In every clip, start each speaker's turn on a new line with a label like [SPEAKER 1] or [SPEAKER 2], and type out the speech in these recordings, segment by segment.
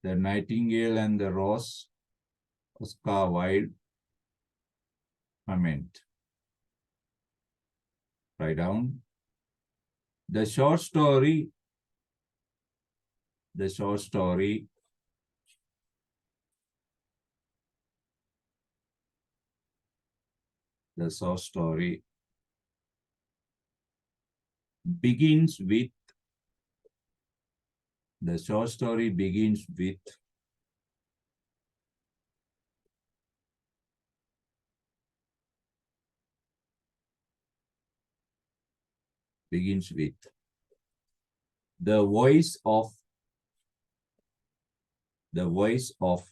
[SPEAKER 1] The Nightingale and the Rose, Oscar Wilde. Comment. Write down. The short story. The short story. The short story begins with. The short story begins with. Begins with the voice of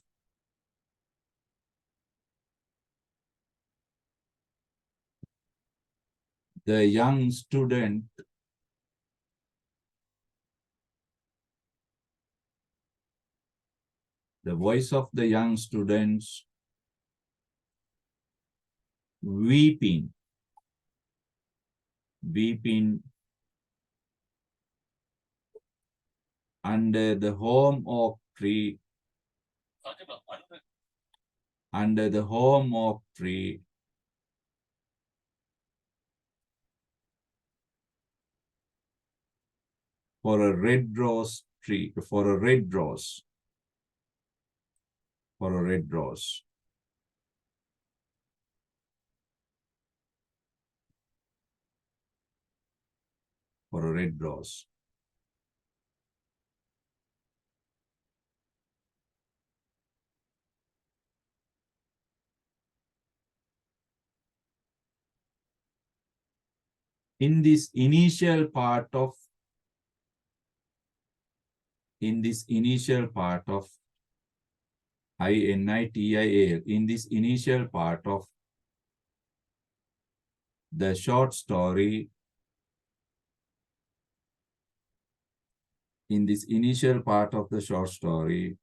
[SPEAKER 1] the young student the voice of the young students weeping under the home oak tree for a red rose tree for a red rose for a red rose for a red rose. In this initial part of INITIAL, INITIAL, in this initial part of the short story, in this initial part of the short story,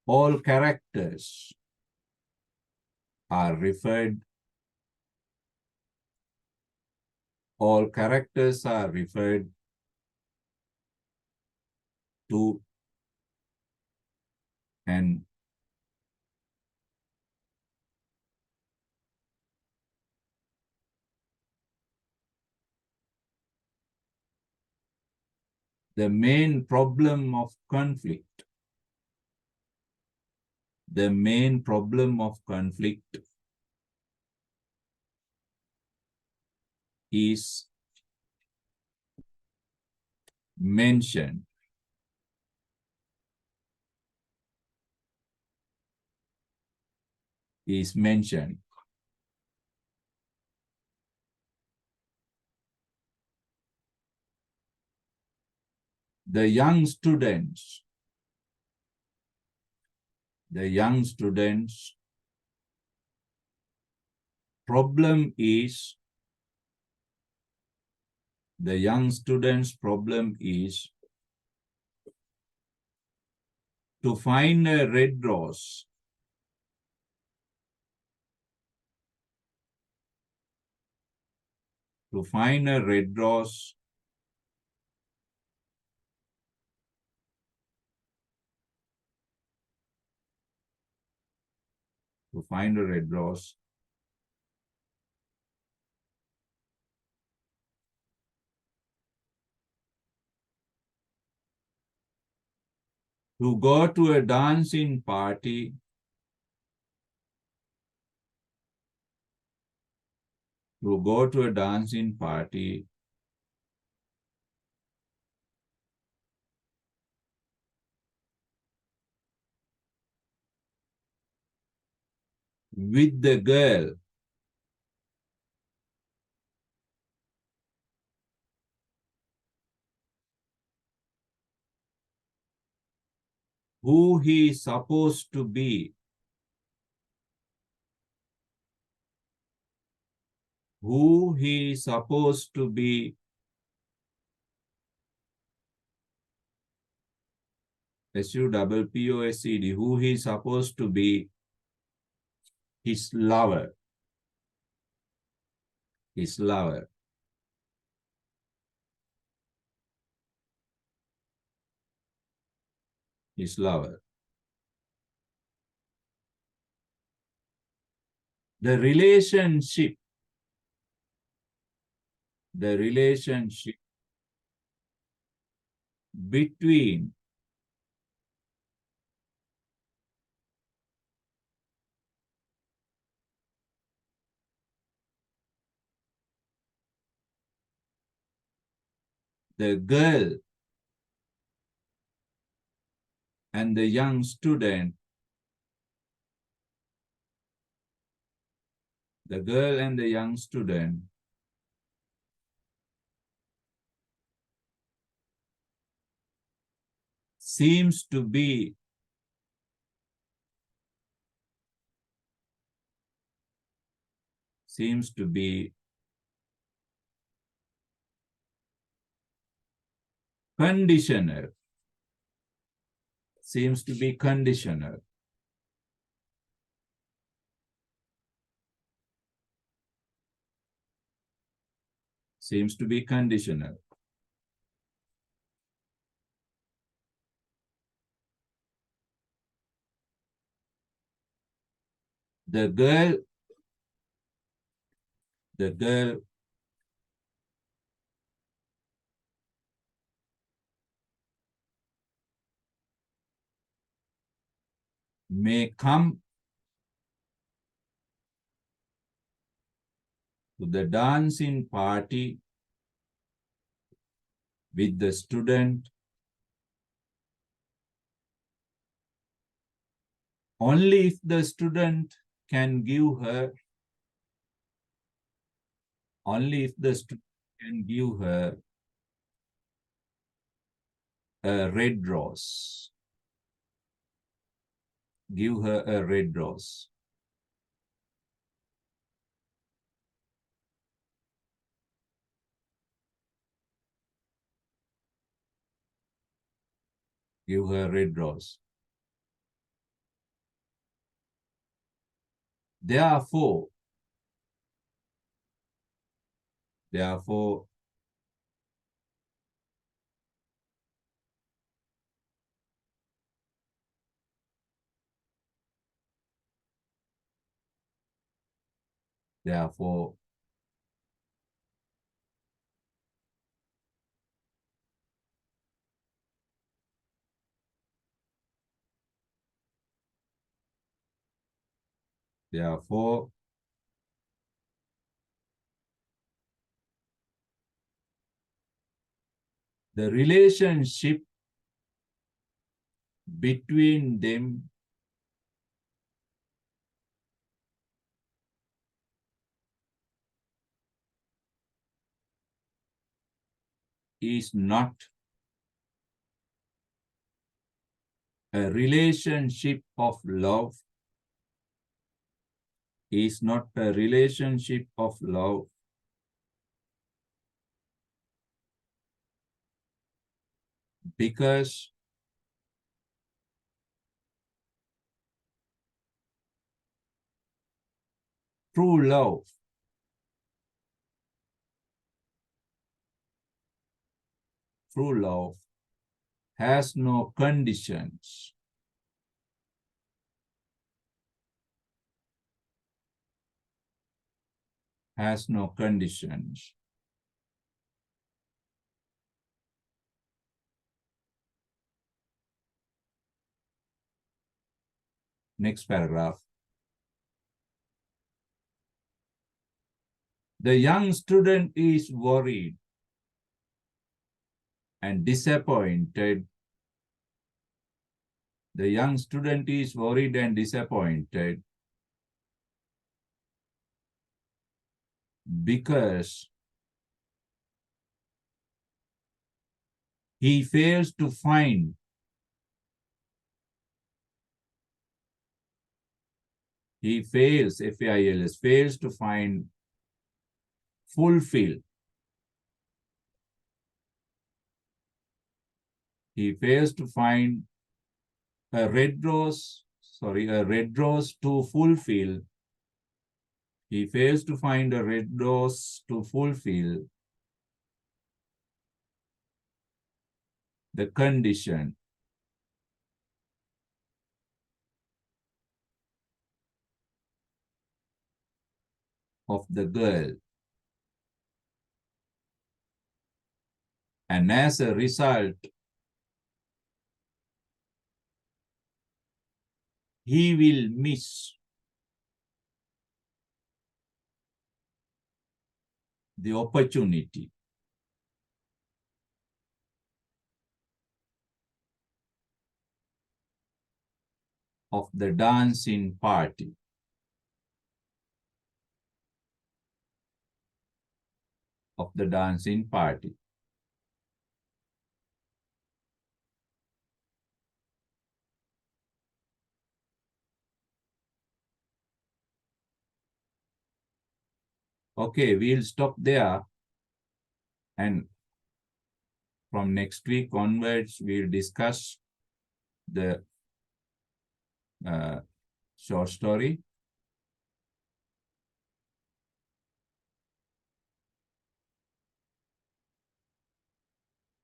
[SPEAKER 1] all characters are referred to and the main problem of conflict is mentioned. The young students problem is to find a red rose to find a red rose to go to a dancing party with the girl who he is supposed to be, SUPPOSED, who he is supposed to be his lover. his lover. His lover. The relationship between the girl and the young student, seems to be conditional. Seems to be conditional. Seems to be conditional. The girl may come to the dancing party with the student only if the student can give her a red rose. Give her a red rose. Give her a red rose. Therefore, therefore, therefore, the relationship between them is not a relationship of love, is not a relationship of love, because true love has no conditions. Has no conditions. Next paragraph. The young student is worried and disappointed. The young student is worried and disappointed because he fails to find F-A-I-L-S, fails to find, fulfill. He fails to find a red rose to fulfill He fails to find a red rose to fulfill the condition of the girl. And as a result, he will miss the opportunity of the dancing party. Of the dancing party. Okay, we'll stop there. And from next week onwards, we'll discuss the short story.